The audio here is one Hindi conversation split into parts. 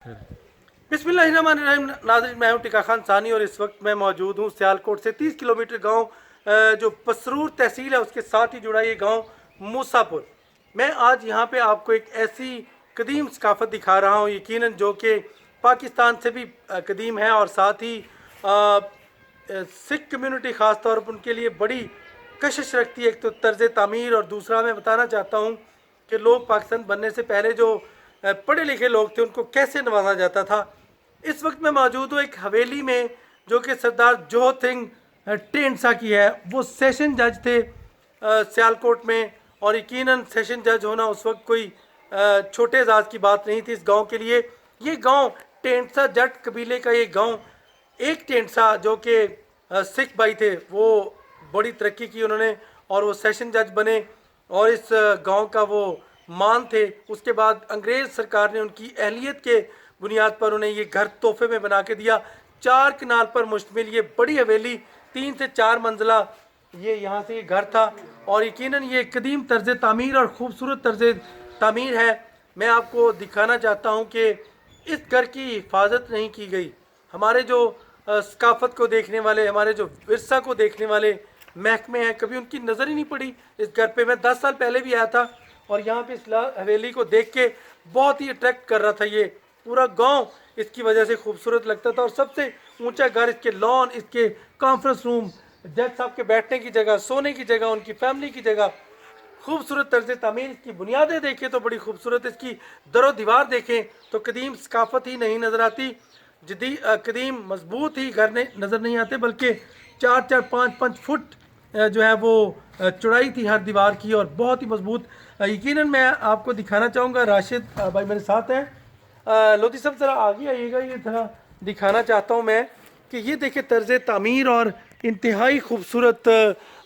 बिस्मिल्लाहिर्रहमानिर्रहीम। नाज़रीन, मैं हूं टिका खान सानी और इस वक्त मैं मौजूद हूं सियालकोट से 30 किलोमीटर गांव जो पसरूर तहसील है उसके साथ ही जुड़ा ये गांव मूसापुर। मैं आज यहां पे आपको एक ऐसी कदीम सकाफ़त दिखा रहा हूं, यकीनन जो कि पाकिस्तान से भी कदीम है और साथ ही सिख कम्यूनिटी ख़ास तौर पर उनके लिए बड़ी कशिश रखती है। एक तो तर्ज़ तामीर और दूसरा मैं बताना चाहता हूँ कि लोग पाकिस्तान बनने से पहले जो पढ़े लिखे लोग थे उनको कैसे नवाजा जाता था। इस वक्त मैं मौजूद हूँ एक हवेली में जो कि सरदार जोहर सिंह ढींडसा की है। वो सेशन जज थे सियालकोट में और यकीनन सेशन जज होना उस वक्त कोई छोटे एजाज की बात नहीं थी इस गांव के लिए। ये गांव ढींडसा जट कबीले का ये गांव, एक ढींडसा जो कि सिख भाई थे वो बड़ी तरक्की की उन्होंने और वो सेशन जज बने और इस गांव का वो मान थे। उसके बाद अंग्रेज़ सरकार ने उनकी अहलियत के बुनियाद पर उन्हें ये घर तोहफे में बना के दिया। 4 कनाल पर मुश्तमिल ये बड़ी हवेली 3 से 4 मंजिला ये यहाँ से ये घर था और यकीनन ये कदीम तर्ज तामीर और ख़ूबसूरत तर्ज तामीर है। मैं आपको दिखाना चाहता हूँ कि इस घर की हिफाजत नहीं की गई। हमारे जो सकाफ़त को देखने वाले, हमारे जो विरसा को देखने वाले महकमे हैं, कभी उनकी नज़र ही नहीं पड़ी इस घर पे। मैं 10 साल पहले भी आया था और यहाँ पे इस हवेली को देख के बहुत ही अट्रैक्ट कर रहा था। ये पूरा गांव इसकी वजह से खूबसूरत लगता था और सबसे ऊंचा घर, इसके लॉन, इसके कॉन्फ्रेंस रूम, जज साहब के बैठने की जगह, सोने की जगह, उनकी फैमिली की जगह, खूबसूरत तर्ज तामीर। इसकी बुनियादें देखें तो बड़ी खूबसूरत, इसकी दरो दीवार देखें तो कदीम सकाफ़त ही नहीं नज़र आती, कदीम मजबूत ही घर नज़र नहीं आते, बल्कि 4-4, 5-5 फुट जो है वो चौड़ाई थी हर दीवार की और बहुत ही मजबूत। यकीनन मैं आपको दिखाना चाहूँगा, राशिद भाई मेरे साथ हैं। लोधी साहब ज़रा आगे आइएगा, ये ज़रा दिखाना चाहता हूँ मैं कि ये देखें तर्ज तामीर और इंतहाई खूबसूरत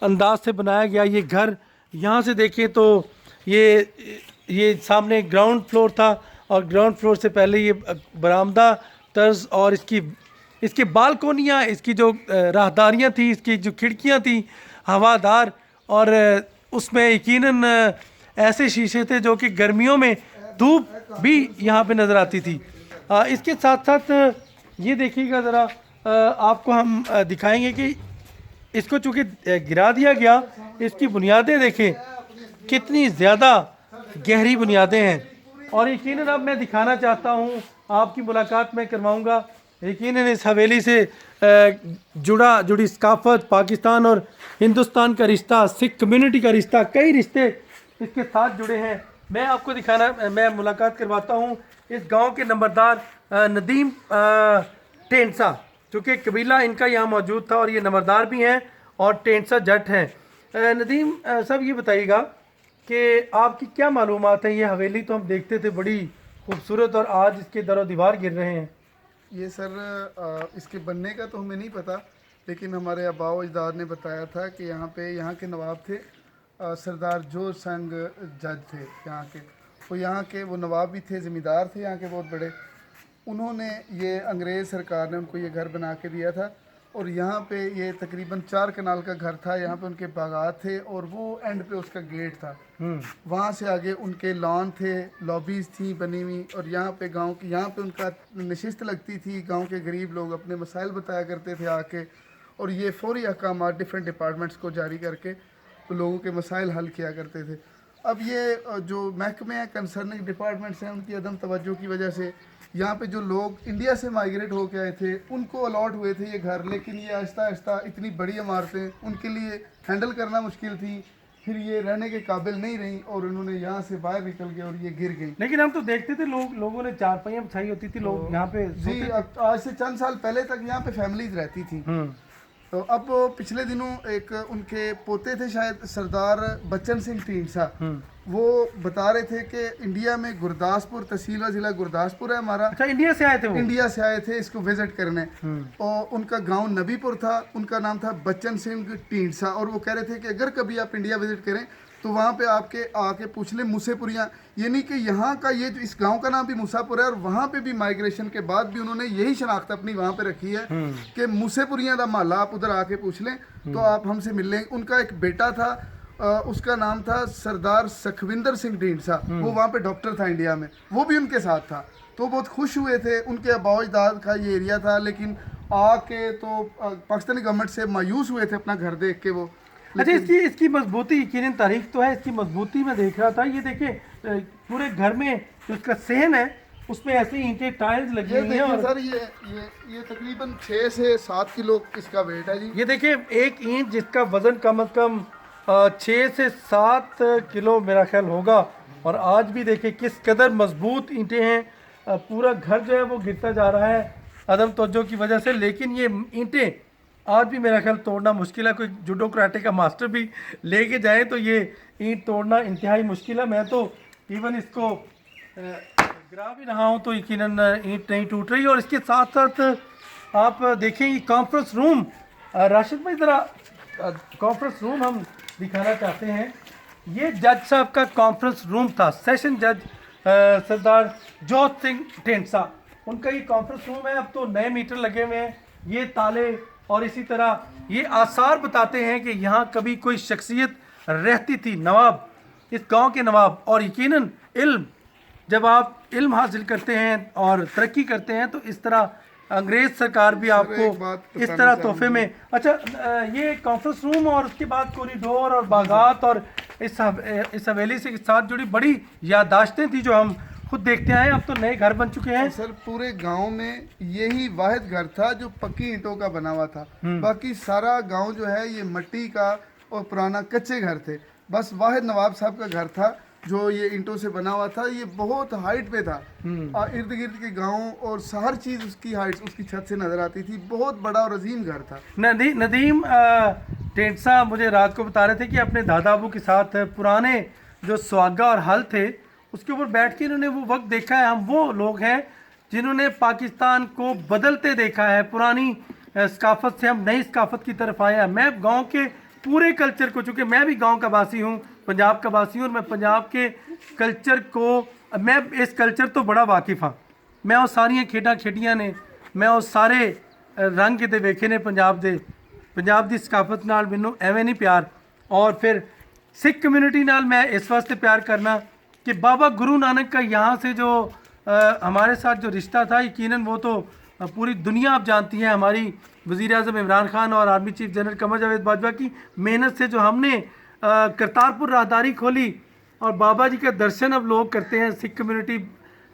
अंदाज से बनाया गया ये घर। यहाँ से देखें तो ये सामने ग्राउंड फ्लोर था और ग्राउंड फ्लोर से पहले ये बरामदा तर्ज और इसकी बालकोनियाँ, इसकी जो राहदारियाँ थी, इसकी जो खिड़कियाँ थी हवादार और उसमें यकीनन ऐसे शीशे थे जो कि गर्मियों में धूप भी यहाँ पे नज़र आती थी। इसके साथ साथ ये देखिएगा ज़रा, आपको हम दिखाएंगे कि इसको चूँकि गिरा दिया गया, इसकी बुनियादें देखें कितनी ज़्यादा गहरी बुनियादें हैं और यकीनन अब मैं दिखाना चाहता हूँ, आपकी मुलाकात मैं करवाऊँगा। यकीनन इस हवेली से जुड़ी सकाफ़त, पाकिस्तान और हिंदुस्तान का रिश्ता, सिख कम्युनिटी का रिश्ता, कई रिश्ते इसके साथ जुड़े हैं। मैं मुलाकात करवाता हूँ इस गांव के नंबरदार नदीम ढींडसा, चूँकि कबीला इनका यहाँ मौजूद था और ये नंबरदार भी हैं और ढींडसा जट हैं। नदीम साहब ये बताइएगा कि आपकी क्या मालूमात है, ये हवेली तो हम देखते थे बड़ी खूबसूरत और आज इसके दरो दीवार गिर रहे हैं। ये सर इसके बनने का तो हमें नहीं पता, लेकिन हमारे आबाओ अजदाद ने बताया था कि यहाँ के नवाब थे सरदार जोहर सिंह जज थे यहाँ के वो नवाब भी थे, ज़मींदार थे यहाँ के बहुत बड़े। उन्होंने ये अंग्रेज़ सरकार ने उनको ये घर बना के दिया था और यहाँ पे ये तकरीबन 4 कनाल का घर था। यहाँ पे उनके बागात थे और वो एंड पे उसका गेट था। वहाँ से आगे उनके लॉन थे, लॉबीज़ थी बनी हुई और यहाँ पे उनका नशिस्त लगती थी। गांव के गरीब लोग अपने मसाइल बताया करते थे आके और ये फौरी अहकामात डिफरेंट डिपार्टमेंट्स को जारी करके तो लोगों के मसाइल हल किया करते थे। अब ये जो महकमे हैं, कंसर्निंग डिपार्टमेंट्स हैं, उनकी अदम तवज्जो की वजह से यहाँ पे जो लोग इंडिया से माइग्रेट होके आए थे उनको अलॉट हुए थे ये घर, लेकिन ये आहिस्ता आहिस्ता इतनी बड़ी इमारतें उनके लिए हैंडल करना मुश्किल थी, फिर ये रहने के काबिल नहीं रही और उन्होंने यहाँ से बाहर निकल गए और ये गिर गई। लेकिन हम तो देखते थे लोगों ने चारपाइयाँ बिछाई होती थी, लोग यहाँ पे जी आज से चंद साल पहले तक यहाँ पे फैमिलीज रहती थी। तो अब पिछले दिनों एक उनके पोते थे शायद सरदार बच्चन सिंह ढींडसा, वो बता रहे थे कि इंडिया में गुरदासपुर तहसील व जिला गुरदासपुर है हमारा। अच्छा, इंडिया से आए थे वो? इंडिया से आए थे इसको विजिट करने और उनका गांव नबीपुर था, उनका नाम था बच्चन सिंह ढींडसा और वो कह रहे थे कि अगर कभी आप इंडिया विजिट करें तो वहाँ पे आपके आके पूछ लें मुसेपुरियाँ, यानी कि यहाँ का ये इस गांव का नाम भी मूसापुर है और वहाँ पे भी माइग्रेशन के बाद भी उन्होंने यही शनाख्त अपनी वहाँ पे रखी है कि मूसेपुरियाँ का महला, आप उधर आके पूछ लें तो आप हमसे मिल लेंगे। उनका एक बेटा था, उसका नाम था सरदार सखविंदर सिंह ढींडसा, वो वहाँ पे डॉक्टर था इंडिया में, वो भी उनके साथ था। तो बहुत खुश हुए थे। उनके आबाओ-अजदाद का ये एरिया था, लेकिन आके तो पाकिस्तानी गवर्नमेंट से मायूस हुए थे अपना घर देख के वो। अच्छा, इसकी इसकी मजबूती यकीनन तारीख तो है, इसकी मजबूती मैं देख रहा था। ये देखिए पूरे घर में जो इसका सहन है उसमें ऐसे ईंटें टाइल्स लगी ये हुई हैं। देखिए और सर, ये तकरीबन 6 से 7 किलो इसका वेट है जी। ये देखिए एक ईंट जिसका वजन कम से कम 6 से 7 किलो मेरा ख्याल होगा। और आज भी देखिए किस कदर मजबूत ईंटें हैं। पूरा घर जो है वो गिरता जा रहा है अदम तवज्जो की वजह से, लेकिन ये ईंटें आज भी मेरा ख्याल तोड़ना मुश्किल है। कोई जूडो कराटे का मास्टर भी लेके जाए तो ये ईंट तोड़ना इंतहाई मुश्किल है। मैं तो इवन इसको गिरा भी रहा हूँ तो यकीनन ईंट नहीं टूट रही। और इसके साथ साथ आप देखें ये कॉन्फ्रेंस रूम, राशिद भाई ज़रा कॉन्फ्रेंस रूम हम दिखाना चाहते हैं। ये जज साहब का कॉन्फ्रेंस रूम था, सेशन जज सरदार जोत सिंह ढेंसा, उनका ये कॉन्फ्रेंस रूम है। अब तो नए मीटर लगे हुए हैं, ये ताले और इसी तरह ये आसार बताते हैं कि यहाँ कभी कोई शख्सियत रहती थी, नवाब, इस गांव के नवाब। और यकीनन इल्म, जब आप इल्म हासिल करते हैं और तरक्की करते हैं तो इस तरह अंग्रेज़ सरकार भी आपको इस तरह तोहफे में। अच्छा, ये कॉन्फ्रेंस रूम और उसके बाद कॉरिडोर और बागात और इस हवेली से साथ जुड़ी बड़ी याददाश्तें थी जो हम खुद देखते आए। अब तो नए घर बन चुके हैं। सर पूरे गांव में यही वाहिद घर था जो पक्की ईंटों का बना हुआ था। बाकी सारा गांव जो है ये मिट्टी का और पुराना कच्चे घर थे। बस वाहिद नवाब साहब का घर था जो ये ईंटों से बना हुआ था। ये बहुत हाइट पे था, इर्द गिर्द के गांव और हर चीज़ उसकी हाइट, उसकी छत से नजर आती थी। बहुत बड़ा और अजीम घर था। नदीम ढेंसा मुझे रात को बता रहे थे कि अपने दादा अबू के साथ पुराने जो सुहागा और हल थे उसके ऊपर बैठ के इन्होंने वो वक्त देखा है। हम वो लोग हैं जिन्होंने पाकिस्तान को बदलते देखा है। पुरानी सकाफत से हम नई सकाफत की तरफ आए हैं। मैं गांव के पूरे कल्चर को, चूँकि मैं भी गांव का वासी हूँ, पंजाब का वासी हूँ, और मैं पंजाब के कल्चर को, मैं इस कल्चर तो बड़ा वाकिफ़ हाँ। मैं वो सारियाँ खेडां खेडियां ने, मैं वो सारे रंग किते वेखे ने पंजाब दी सकाफत नाल मैनू एवें नहीं प्यार। और फिर सिख कम्यूनिटी नाल मैं इस वास्ते प्यार करना कि बाबा गुरु नानक का यहाँ से जो हमारे साथ जो रिश्ता था, यकीनन वो तो पूरी दुनिया आप जानती हैं। हमारी वज़ीर आज़म इमरान खान और army chief general Qamar Javed Bajwa की मेहनत से जो हमने करतारपुर राहदारी खोली और बाबा जी का दर्शन अब लोग करते हैं। सिख कम्यूनिटी,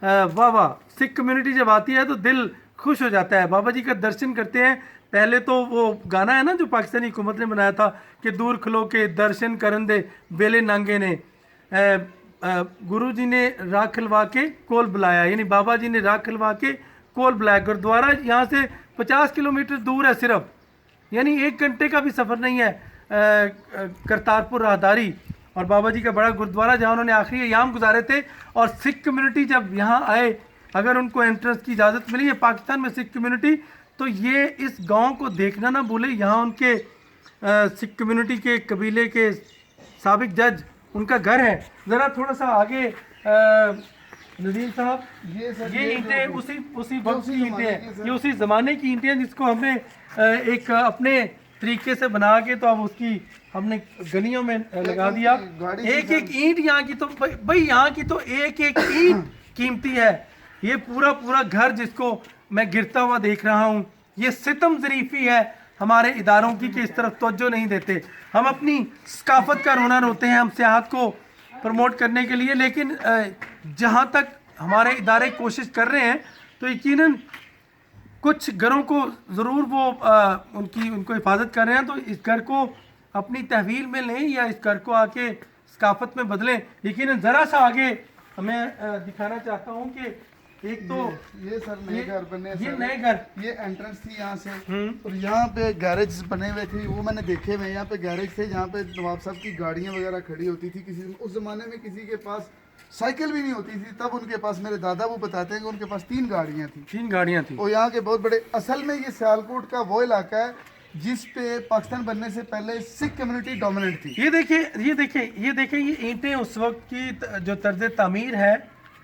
वाह वाह, सिख कम्यूनिटी जब आती है तो दिल खुश हो जाता है। बाबा जी का दर्शन करते हैं। पहले तो वो गाना है ना जो पाकिस्तानी हुकूमत ने बनाया था कि दूर खलो के दर्शन करन दे बेले नांगे ने, गुरु जी ने राह खलवा के कोल बुलाया, यानी बाबा जी ने राह खलवा के कोल बुलाया। गुरुद्वारा यहाँ से 50 किलोमीटर दूर है सिर्फ, यानी 1 घंटे का भी सफ़र नहीं है करतारपुर राहदारी। और बाबा जी का बड़ा गुरुद्वारा जहाँ उन्होंने आखिरी अयाम गुजारे थे। और सिख कम्यूनिटी जब यहाँ आए, अगर उनको एंट्रेंस की इजाज़त मिली है पाकिस्तान में सिख कम्यूनिटी, तो ये इस गांव को देखना ना भूले। यहाँ उनके सिख कम्यूनिटी के कबीले के साबिक जज, उनका घर है। ज़रा थोड़ा सा आगे नदीम साहब, ये ईंटें उसी वक्त की ईंटें हैं, ये उसी ज़माने की ईंटें हैं जिसको हमने एक अपने तरीके से बना के तो अब उसकी हमने गलियों में लगा दिया। एक एक ईंट यहाँ की तो भाई यहाँ की तो एक एक ईंट कीमती है। ये पूरा घर जिसको मैं गिरता हुआ देख रहा हूँ, ये सितम ज़रीफ़ी है हमारे इदारों की कि इस तरफ तवज्जो नहीं देते। हम अपनी सकाफत का रोना रोते हैं, हम सियाहत को प्रमोट करने के लिए, लेकिन जहाँ तक हमारे इदारे कोशिश कर रहे हैं तो यकीनन कुछ घरों को ज़रूर वो उनको हिफाजत कर रहे हैं। तो इस घर को अपनी तहवील में लें या इस घर को आके सकाफत में बदलें। यकीनन ज़रा सा आगे मैं दिखाना चाहता हूँ कि एक तो ये सर नए घर बने, ये नए घर, ये एंट्रेंस थी यहाँ से, और यहाँ पे गैरेज बने हुए थे, वो मैंने देखे हुए। यहाँ पे गैरेज थे जहाँ पे नवाब साहब की गाड़ियाँ वगैरह खड़ी होती थी। किसी उस ज़माने में किसी के पास साइकिल भी नहीं होती थी, तब उनके पास, मेरे दादा वो बताते हैं कि उनके पास 3 गाड़ियाँ थी। 3 गाड़ियाँ थी। और यहाँ के बहुत बड़े, असल में ये सियालकोट का वो इलाका है जिस पे पाकिस्तान बनने से पहले सिख कम्युनिटी डोमिनेंट थी। ये देखिए ये ईंटें उस वक्त की जो तर्ज तामीर है,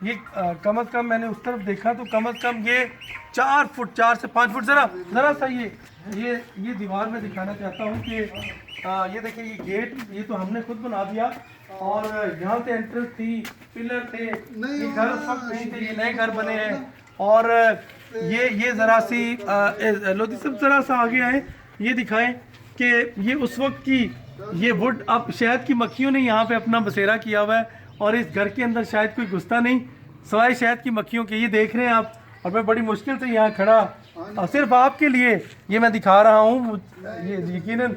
ये कम अज़ कम मैंने उस तरफ देखा तो कम अज़ कम ये 4 फुट 4 से 5 फुट। ज़रा सा ये दीवार में दिखाना चाहता हूँ कि ये देखिए ये गेट, ये तो हमने खुद बना दिया। और यहाँ से एंट्रेंस थी, पिलर थे, नहीं, ये घर उस वक्त वहाँ नहीं थे, ये नए घर बने हैं। और ये ज़रा सी लोधी सब ज़रा सा आगे आए, ये दिखाएं कि ये उस वक्त की ये वुड, अब शहद की मक्खियों ने यहाँ पे अपना बसेरा किया हुआ है और इस घर के अंदर शायद कोई घुसता नहीं सवाए शहद की मक्खियों के। ये देख रहे हैं आप, और मैं बड़ी मुश्किल से यहाँ खड़ा और सिर्फ आपके लिए ये मैं दिखा रहा हूँ। ये यकीनन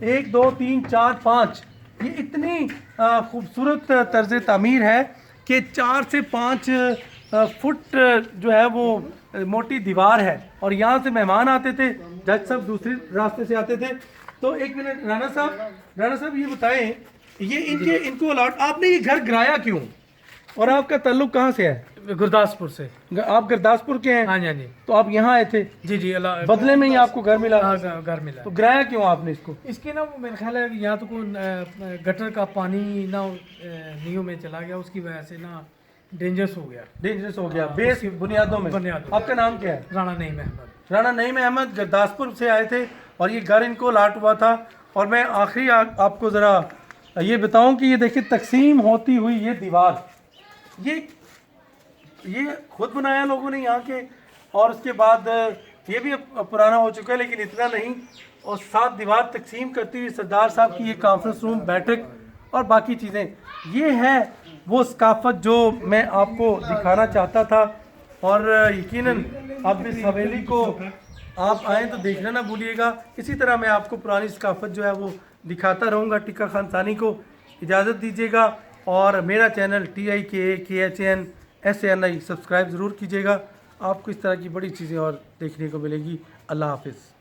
1 2 3 4 5 ये इतनी खूबसूरत तर्ज तामीर है कि 4 से 5 फुट जो है वो मोटी दीवार है। और यहाँ से मेहमान आते थे, जज साहब दूसरे रास्ते से आते थे। तो एक मिनट राणा साहब ये बताएं, ये इनको अलॉट आपने ये घर गिराया क्यों और आपका ताल्लुक कहाँ से है? गुरदासपुर से। आप गुरदासपुर के हैं? हाँ जी, हाँ जी। तो आप यहाँ आए थे? जी जी, अल्लाह बदले में ही आपको घर मिला? हाँ, घर मिला। तो गिराया क्यों आपने इसको? इसके ना वो मेरा ख्याल है कि यहाँ तो कोई गटर का पानी ना नींव में चला गया, उसकी वजह से ना डेंजरस हो गया। डेंजरस हो गया बेस बुनियादों में। आपका नाम क्या है? राणा नईम अहमद। राणा नईम अहमद गुरदासपुर से आए थे और ये घर इनको लाट हुआ था। और मैं आखिरी आपको ज़रा ये बताऊं कि ये देखिए तकसीम होती हुई ये दीवार, ये खुद बनाया लोगों ने यहाँ के। और उसके बाद ये भी अब पुराना हो चुका है लेकिन इतना नहीं। और 7 दीवार तकसीम करती हुई सरदार साहब की ये कॉन्फ्रेंस रूम, बैठक और बाकी चीज़ें, ये है वो सकाफत जो मैं आपको दिखाना चाहता था। और यकीनन अब इस हवेली को आप आएँ तो देखना ना भूलिएगा। इसी तरह मैं आपको पुरानी सकाफत जो है वो दिखाता रहूँगा। टिक्का खानसानी को इजाज़त दीजिएगा और मेरा चैनल TIKAKHANSANI सब्सक्राइब ज़रूर कीजिएगा। आपको इस तरह की बड़ी चीज़ें और देखने को मिलेगी। अल्लाह हाफिज़।